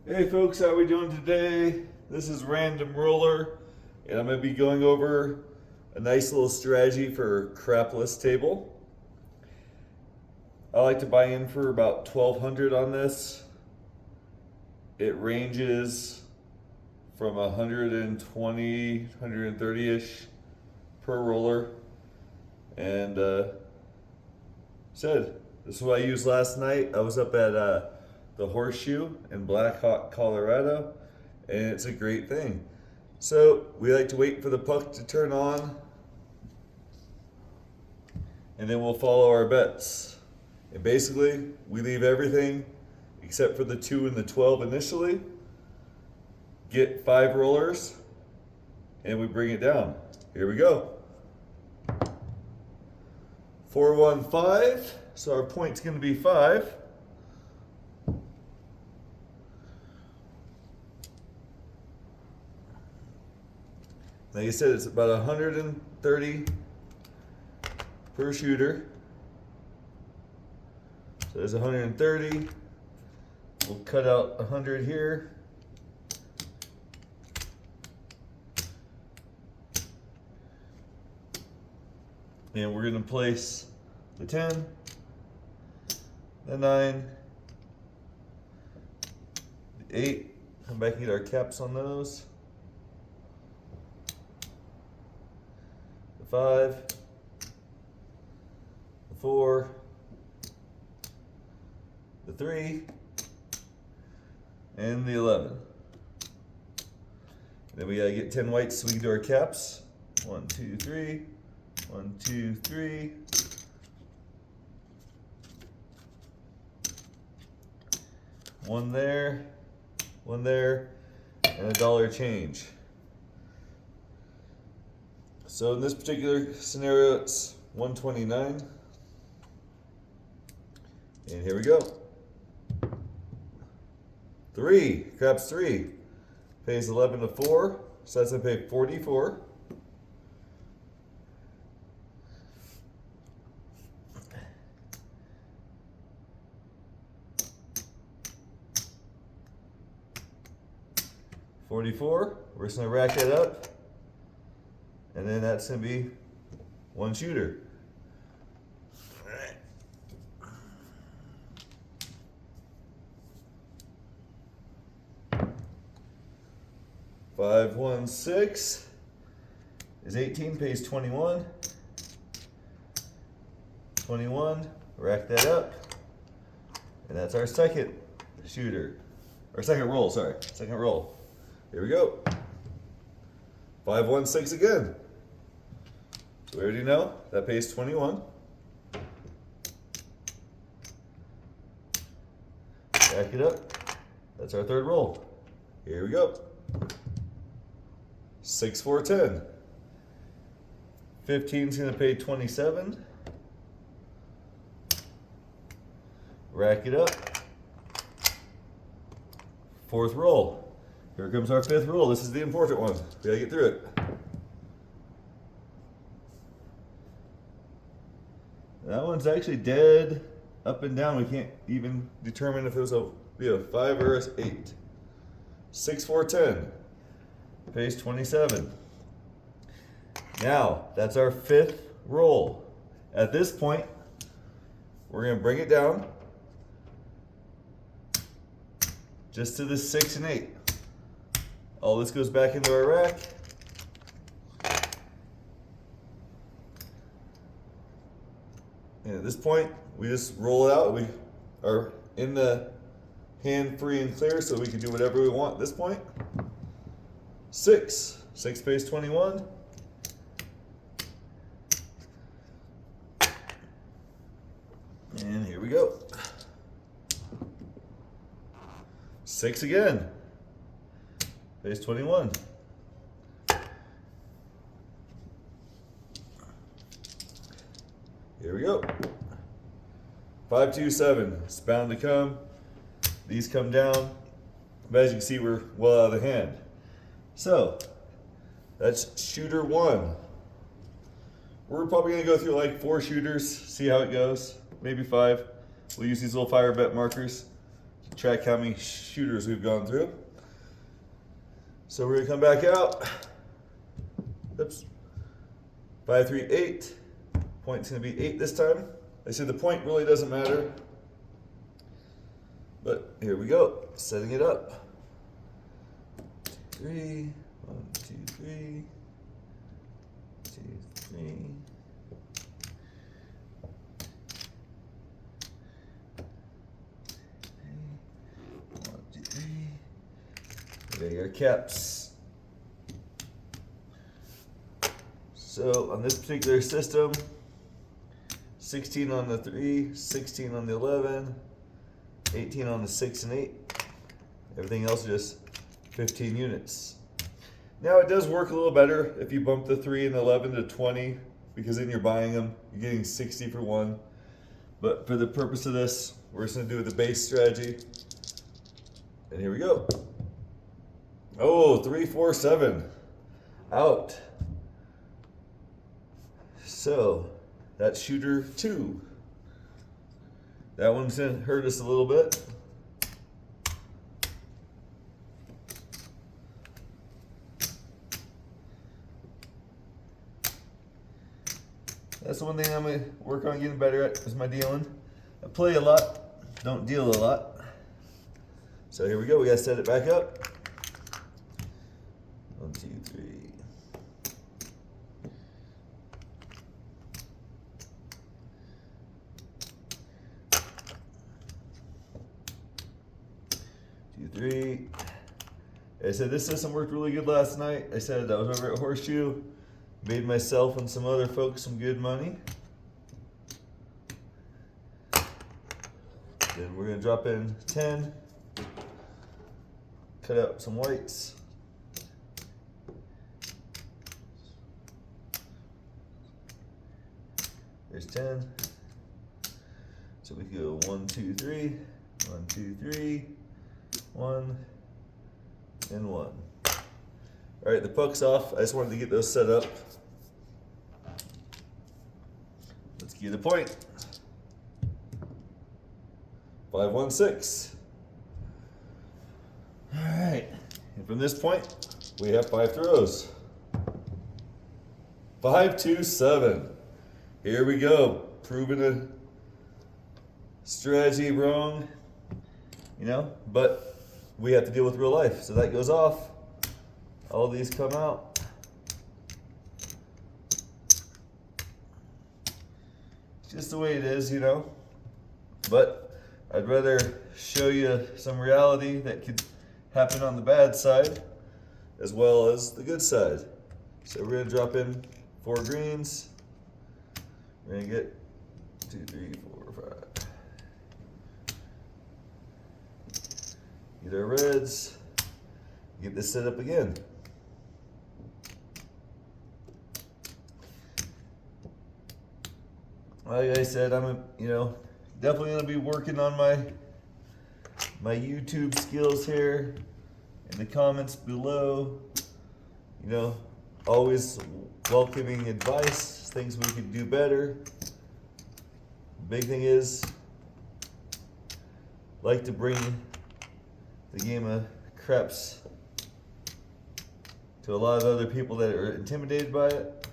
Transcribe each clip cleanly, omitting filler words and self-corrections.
Hey folks, how we doing today? This is Random Roller, and I'm going to be going over a nice little strategy for crapless table. I like to buy in for about 1200 on this. It ranges from 120, 130-ish per roller. And this is what I used last night. I was up at the Horseshoe in Black Hawk, Colorado, and it's a great thing. So we like to wait for the puck to turn on, and then we'll follow our bets. And basically, we leave everything except for the 2 and the 12 initially, get 5 rollers, and we bring it down. Here we go. 4-1-5, so our point's going to be 5. Like I said, it's about 130 per shooter. So there's 130. We'll cut out 100 here. And we're going to place the 10, the 9, the 8. Come back and get our caps on those. The 5, the 4, the 3, and the 11. Then we gotta get 10 whites so we can do our caps. 1, 2, 3. 1, 2, 3. One there, and a dollar change. So in this particular scenario, it's 129. And here we go. 3, craps 3. Pays 11 to 4, so that's gonna pay 44. We're just gonna rack that up, and then that's gonna be one shooter. All right. 5-1-6 is 18, pays 21. 21, rack that up, and that's our second shooter, or second roll. Sorry, second roll. Here we go. 5-1-6 again. So we already know that pays 21. Back it up. That's our third roll. Here we go. 6-4-10. 15 is going to pay 27. Rack it up. Fourth roll. Here comes our fifth roll. This is the important one. We gotta get through it. That one's actually dead up and down. We can't even determine if it was be a 5 or an 8. 6-4-10. Pays 27. Now, that's our fifth roll. At this point, we're gonna bring it down just to the 6 and 8. All this goes back into our rack. And at this point, we just roll it out. We are in the hand free and clear, so we can do whatever we want at this point. 6 pays 21. And here we go. 6 again. Pays 21. Here we go. 5-2-7. It's bound to come. These come down. But as you can see, we're well out of the hand. So, that's shooter 1. We're probably going to go through like 4 shooters, see how it goes. Maybe 5. We'll use these little fire bet markers to track how many shooters we've gone through. So we're gonna come back out. Oops. 5, 3, 8. Point's gonna be 8 this time. I said the point really doesn't matter. But here we go, setting it up. 2, 3, 1, 2, 3, 2, 3. 1, 2, 3. There are your caps. So on this particular system, 16 on the 3, 16 on the 11, 18 on the 6 and 8. Everything else is just 15 units. Now it does work a little better if you bump the 3 and the 11 to 20, because then you're buying them, you're getting 60 for one. But for the purpose of this, we're just gonna do the base strategy. And here we go. Oh, 3, 4, 7. Out. So that's shooter 2. That one's gonna hurt us a little bit. That's the one thing I'm gonna work on getting better at, is my dealing. I play a lot, don't deal a lot. So here we go, we gotta set it back up. 1, 2, 3. 2, 3. I said this system worked really good last night. I said I was over at Horseshoe, made myself and some other folks some good money. Then we're gonna drop in 10, cut out some whites. There's 10. So we go 1, 2, 3, 1, 2, 3, 1, and 1. All right, the puck's off. I just wanted to get those set up. Let's get a point. 5, 1, 6. All right, and from this point, we have 5 throws. 5, 2, 7. Here we go, proving a strategy wrong, you know, but we have to deal with real life. So that goes off. All these come out. Just the way it is, you know. But I'd rather show you some reality that could happen on the bad side as well as the good side. So we're gonna drop in 4 greens. We're gonna get 2, 3, 4, 5. Get our reds. Get this set up again. Like I said, I'm definitely gonna be working on my YouTube skills here. In the comments below, always welcoming advice, things we could do better. Big thing is, like to bring the game of craps to a lot of other people that are intimidated by it.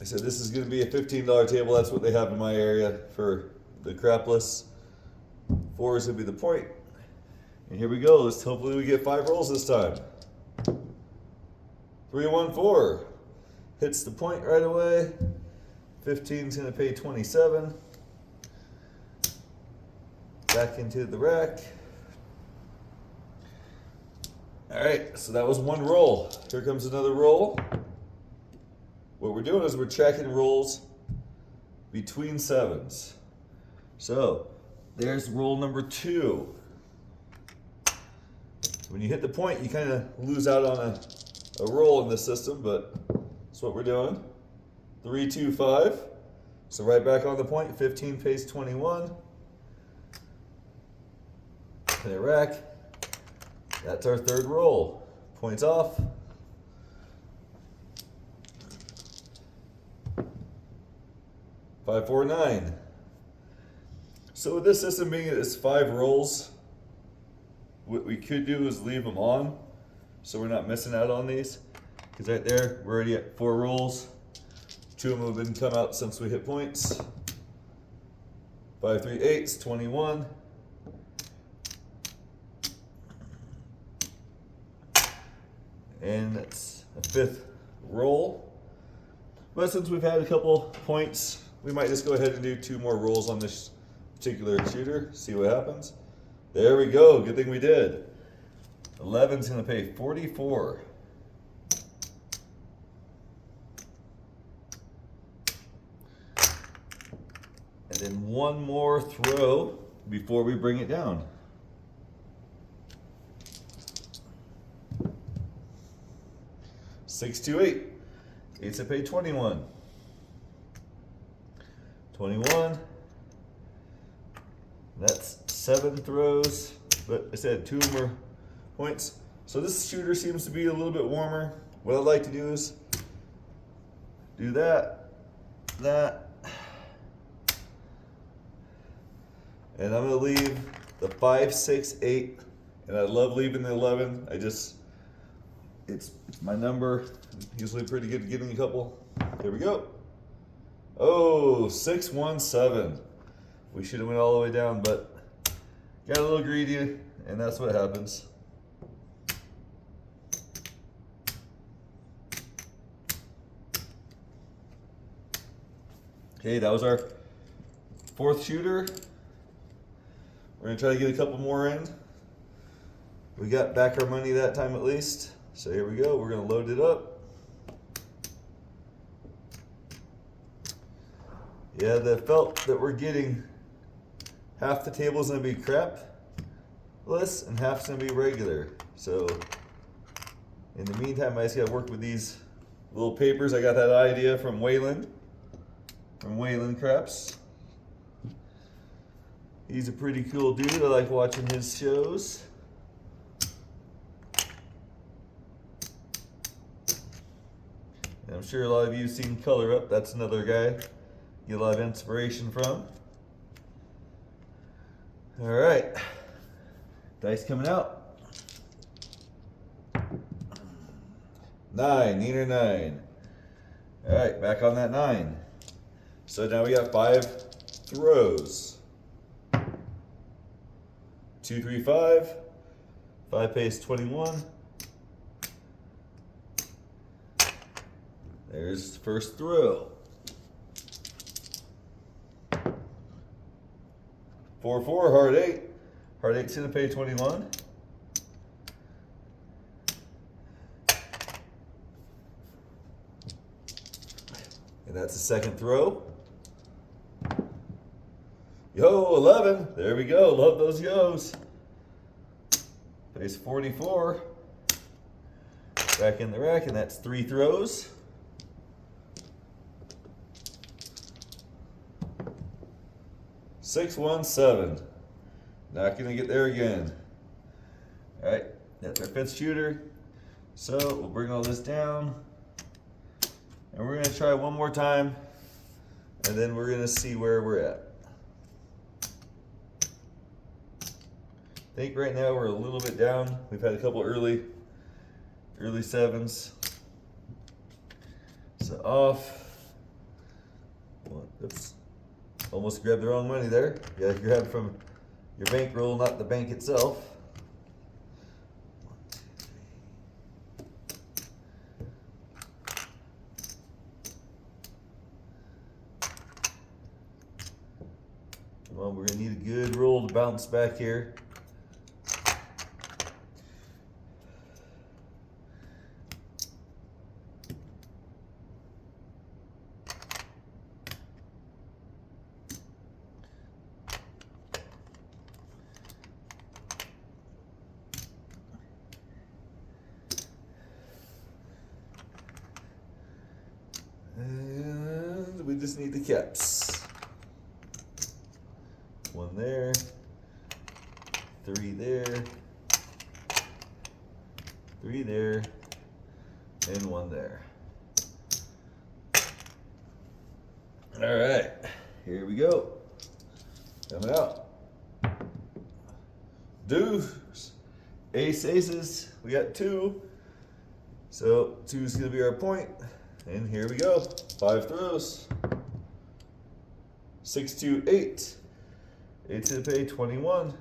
I said this is going to be a $15 table. That's what they have in my area for the crapless. 4 is going to be the point. And here we go. Hopefully we get 5 rolls this time. 3, 1, 4. Hits the point right away. 15 is going to pay 27. Back into the rack. All right, so that was 1 roll. Here comes another roll. What we're doing is we're tracking rolls between 7s. So there's roll number 2. When you hit the point, you kind of lose out on a roll in this system, but that's what we're doing. 3, 2, 5. So right back on the point, 15 pays 21. In a rack. That's our 3rd roll. Points off. 5, 4, 9. So with this system being it's 5 rolls, what we could do is leave them on so we're not missing out on these. Because right there, we're already at 4 rolls. 2 of them have been come out since we hit points. 5, 3, 8's 21. And that's a 5th roll. But since we've had a couple points, we might just go ahead and do 2 more rolls on this particular shooter, see what happens. There we go, good thing we did. 11's gonna pay 44. And then 1 more throw before we bring it down. Six, 2, 8. 8's to pay 21. 21. That's 7 throws, but I said 2 more points. So this shooter seems to be a little bit warmer. What I'd like to do is do that, and I'm gonna leave the 5, 6, 8, and I love leaving the 11. It's my number. I'm usually pretty good at getting a couple. Here we go. Oh, 6, 1, 7. We should have went all the way down, but got a little greedy, and that's what happens. Okay, that was our 4th shooter. We're gonna try to get a couple more in. We got back our money that time at least. So here we go, we're gonna load it up. Yeah, the felt that we're getting, half the table's gonna be crapless and half's gonna be regular. So in the meantime, I just gotta work with these little papers. I got that idea from Waylon Craps. He's a pretty cool dude. I like watching his shows. And I'm sure a lot of you have seen Color Up. That's another guy you get a lot of inspiration from. All right, dice coming out. 9, neater 9. All right, back on that 9. So now we got 5 throws. 2, 3, 5. 5 pays 21. There's the first throw. 4, 4, hard 8. Hard 8's gonna pay 21. And that's the second throw. Yo, 11. There we go. Love those yos. Pays 44. Back in the rack, and that's 3 throws. 6, 1, 7. Not gonna get there again. All right, that's our 5th shooter. So we'll bring all this down, and we're gonna try one more time, and then we're gonna see where we're at. I think right now we're a little bit down. We've had a couple early 7s. So off. Oops. Almost grabbed the wrong money there. You gotta grab from your bankroll, not the bank itself. 1, 2, 3. Well, we're gonna need a good roll to bounce back here. And we just need the caps. 1 there, 3 there, 3 there, and 1 there. All right, here we go. Coming out. Deuce, ace, aces. We got 2. So 2 is going to be our point. And here we go. 5 throws. 6, 2, 8. 8 to the pay, 21.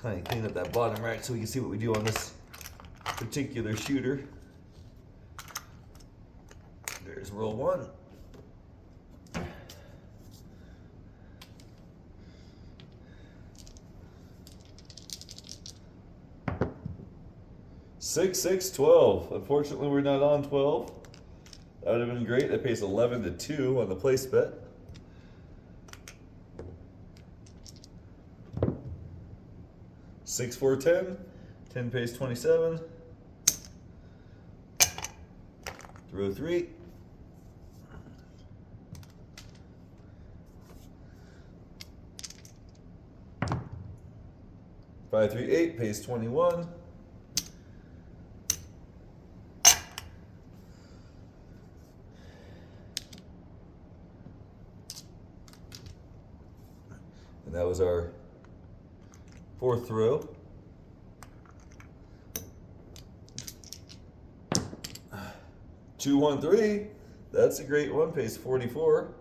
Kind of clean up that bottom rack so we can see what we do on this particular shooter. There's roll 1. Six, 6, 12. Unfortunately, we're not on 12. That would have been great. That pays 11 to 2 on the place bet. Six, 4, 10. 10 pays 27. Throw 3. Five, 3, 8 pays 21. And that was our 4th throw. Two, 1, 3. That's a great one. Pays 44.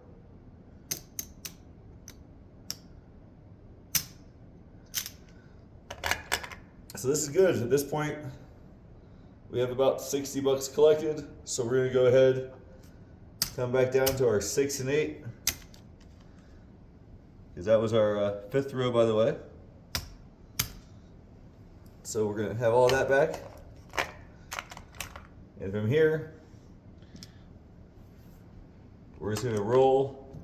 So this is good. At this point, we have about 60 bucks collected. So we're gonna go ahead, come back down to our 6 and 8. Because that was our 5th throw, by the way. So we're gonna have all that back. And from here, we're just gonna roll,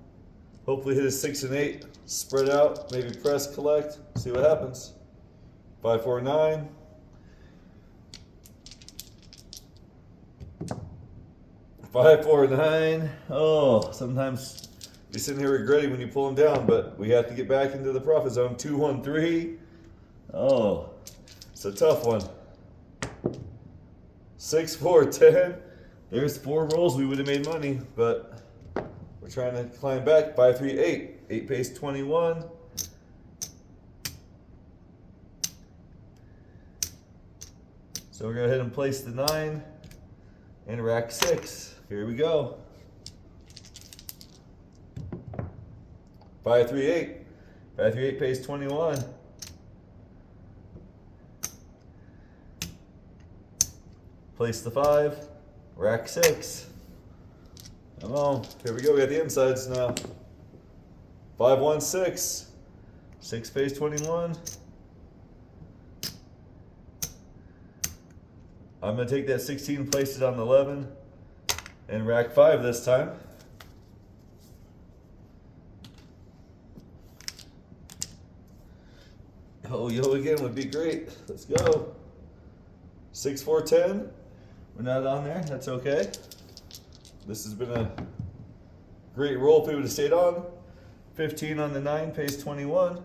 hopefully hit a 6 and 8, spread out, maybe press, collect, see what happens. 5, 4, 9. Five, 4, 9. Oh, sometimes you're sitting here regretting when you pull them down, but we have to get back into the profit zone. 2, 1, 3. Oh, it's a tough one. 6, 4, 10. There's 4 rolls. We would have made money, but we're trying to climb back. 5, 3, 8. 8 pays 21. So we're going to hit and place the 9 and rack 6. Here we go. 5, 3, 8. 5, 3, 8 pays 21. Place the 5, rack 6. Come on, here we go. We got the insides now. 5, 1, 6. 6 pays 21. I'm going to take that 16, place it on the 11, and rack 5 this time. Oh, yo again would be great. Let's go. 6, 4, 10. We're not on there. That's okay. This has been a great roll if we would have stayed on. 15 on the 9 pays 21.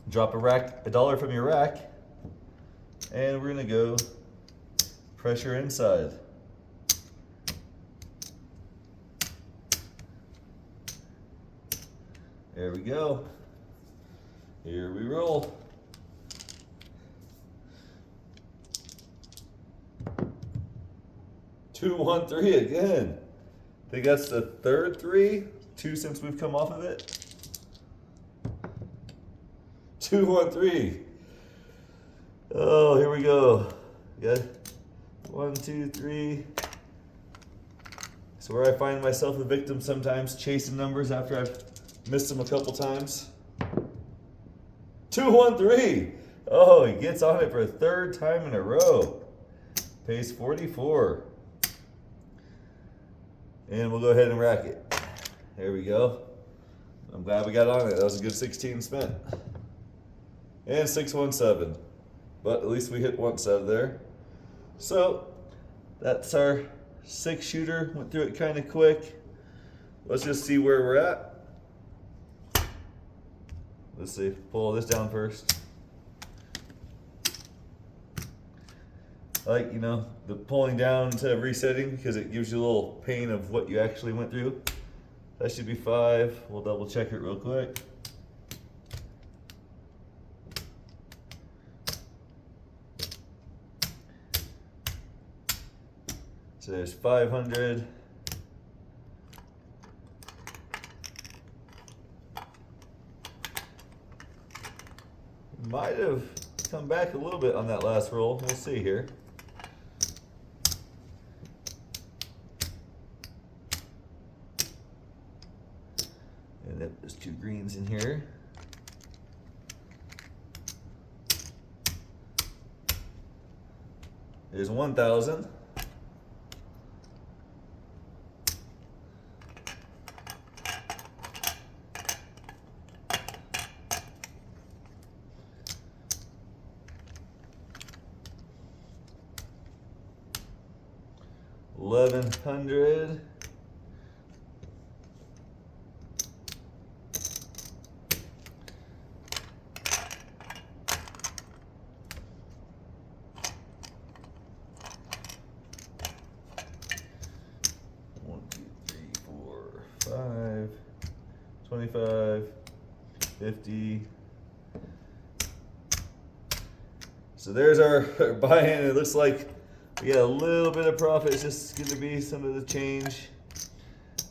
Drop a dollar from your rack, and we're gonna go pressure inside. There we go. Here we roll. Two, 1, 3 again. I think that's the 3rd 3. 2 since we've come off of it. 2, 1, 3. Oh, here we go. Got 1, 2, 3. So where I find myself a victim sometimes, chasing numbers after I've missed them a couple times. 2, 1, 3. Oh, he gets on it for a 3rd time in a row. Pays 44. And we'll go ahead and rack it. There we go. I'm glad we got on it. That was a good 16 spent. And 6, 1, 7. But at least we hit once out of there. So that's our 6 shooter. Went through it kind of quick. Let's just see where we're at. Let's see. Pull this down first. I like, you know, the pulling down instead of resetting because it gives you a little pain of what you actually went through. That should be 5. We'll double check it real quick. So there's 500. Might have come back a little bit on that last roll. We'll see here. And then there's 2 greens in here. There's 1,000. $1,100. One, two, three, four, 5, 25, 50. So there's our buy-in. It looks like we got a little bit of profit. It's just going to be some of the change.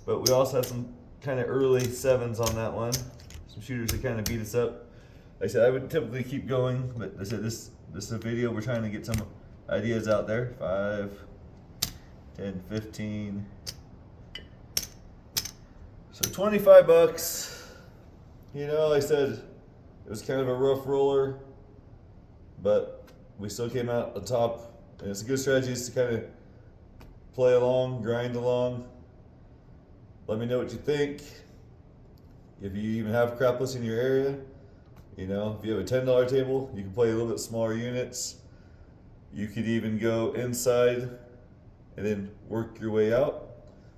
But we also have some kind of early 7s on that one. Some shooters that kind of beat us up. Like I said, I would typically keep going, but I said this is a video. We're trying to get some ideas out there. 5, 10, 15. So 25 bucks. You know, like I said, it was kind of a rough roller, but we still came out on top. And it's a good strategy is to kind of play along, grind along. Let me know what you think. If you even have crapless in your area, you know, if you have a $10 table, you can play a little bit smaller units. You could even go inside and then work your way out.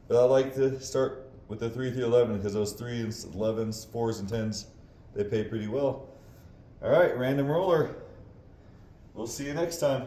But I like to start with the 3 through 11 because those 3 and 11s, 4s and 10s, they pay pretty well. All right, random roller. We'll see you next time.